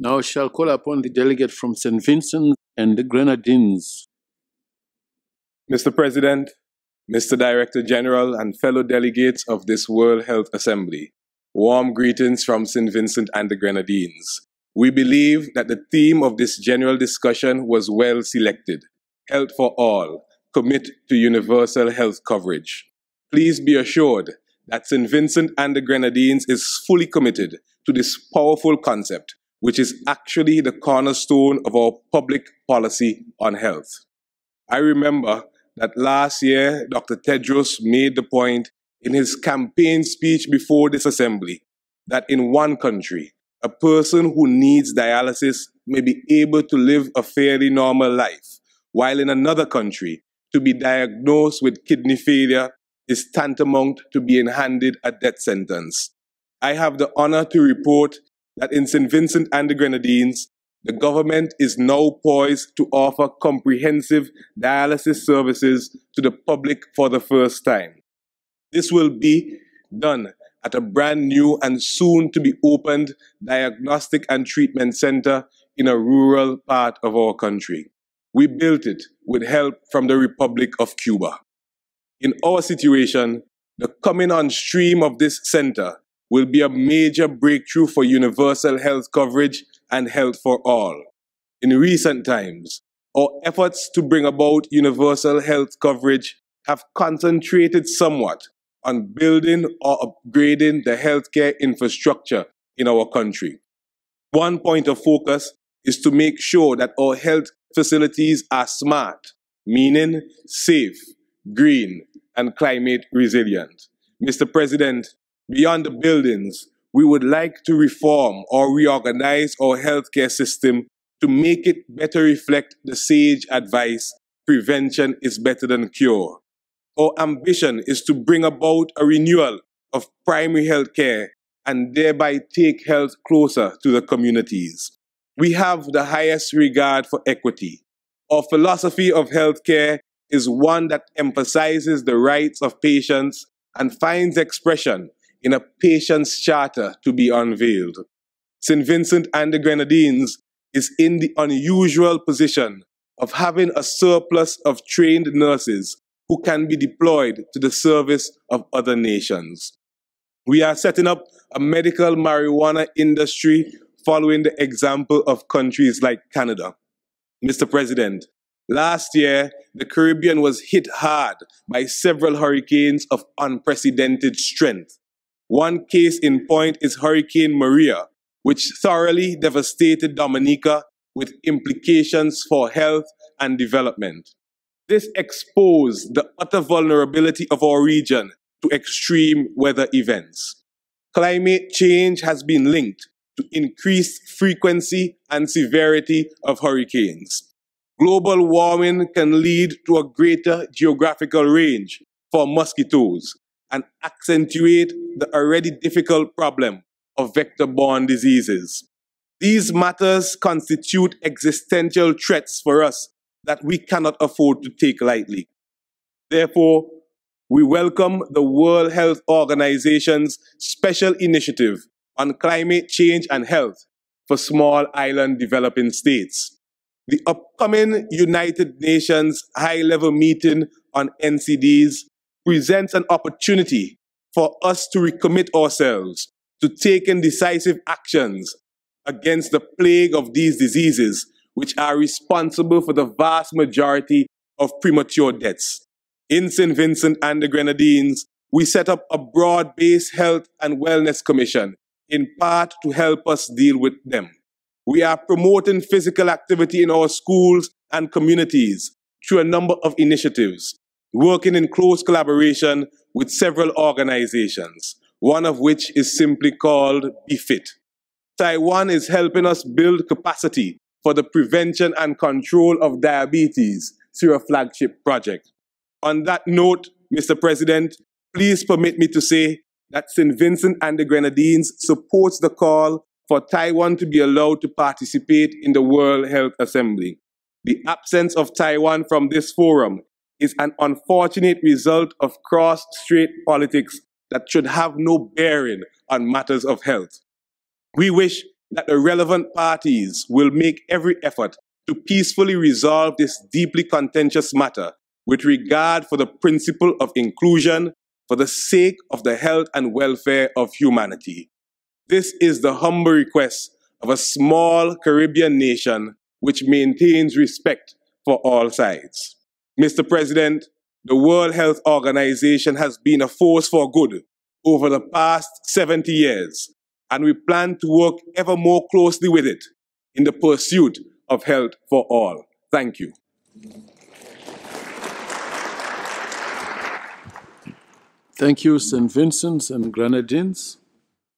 Now I shall call upon the delegate from St. Vincent and the Grenadines. Mr. President, Mr. Director General, and fellow delegates of this World Health Assembly, warm greetings from St. Vincent and the Grenadines. We believe that the theme of this general discussion was well selected: Health for All, commit to universal health coverage. Please be assured that St. Vincent and the Grenadines is fully committed to this powerful concept, which is actually the cornerstone of our public policy on health. I remember that last year, Dr. Tedros made the point in his campaign speech before this assembly that in one country, a person who needs dialysis may be able to live a fairly normal life, while in another country, to be diagnosed with kidney failure is tantamount to being handed a death sentence. I have the honor to report that in St. Vincent and the Grenadines, the government is now poised to offer comprehensive dialysis services to the public for the first time. This will be done at a brand new and soon to be opened diagnostic and treatment center in a rural part of our country. We built it with help from the Republic of Cuba. In our situation, the coming on stream of this center will be a major breakthrough for universal health coverage and health for all. In recent times, our efforts to bring about universal health coverage have concentrated somewhat on building or upgrading the healthcare infrastructure in our country. One point of focus is to make sure that our health facilities are smart, meaning safe, green, and climate resilient. Mr. President, beyond the buildings, we would like to reform or reorganize our healthcare system to make it better reflect the sage advice, prevention is better than cure. Our ambition is to bring about a renewal of primary healthcare and thereby take health closer to the communities. We have the highest regard for equity. Our philosophy of healthcare is one that emphasizes the rights of patients and finds expression in a patient's charter to be unveiled. St. Vincent and the Grenadines is in the unusual position of having a surplus of trained nurses who can be deployed to the service of other nations. We are setting up a medical marijuana industry following the example of countries like Canada. Mr. President, last year, the Caribbean was hit hard by several hurricanes of unprecedented strength. One case in point is Hurricane Maria, which thoroughly devastated Dominica with implications for health and development. This exposed the utter vulnerability of our region to extreme weather events. Climate change has been linked to increased frequency and severity of hurricanes. Global warming can lead to a greater geographical range for mosquitoes and accentuate the already difficult problem of vector-borne diseases. These matters constitute existential threats for us that we cannot afford to take lightly. Therefore, we welcome the World Health Organization's special initiative on climate change and health for small island developing states. The upcoming United Nations high-level meeting on NCDs presents an opportunity for us to recommit ourselves to taking decisive actions against the plague of these diseases, which are responsible for the vast majority of premature deaths. In St. Vincent and the Grenadines, we set up a broad-based health and wellness commission, in part to help us deal with them. We are promoting physical activity in our schools and communities through a number of initiatives, working in close collaboration with several organizations, one of which is simply called Be Fit. Taiwan is helping us build capacity for the prevention and control of diabetes through a flagship project. On that note, Mr. President, please permit me to say that St. Vincent and the Grenadines supports the call for Taiwan to be allowed to participate in the World Health Assembly. The absence of Taiwan from this forum is an unfortunate result of cross-strait politics that should have no bearing on matters of health. We wish that the relevant parties will make every effort to peacefully resolve this deeply contentious matter with regard for the principle of inclusion for the sake of the health and welfare of humanity. This is the humble request of a small Caribbean nation which maintains respect for all sides. Mr. President, the World Health Organization has been a force for good over the past 70 years, and we plan to work ever more closely with it in the pursuit of health for all. Thank you. Thank you, St. Vincent and Grenadines.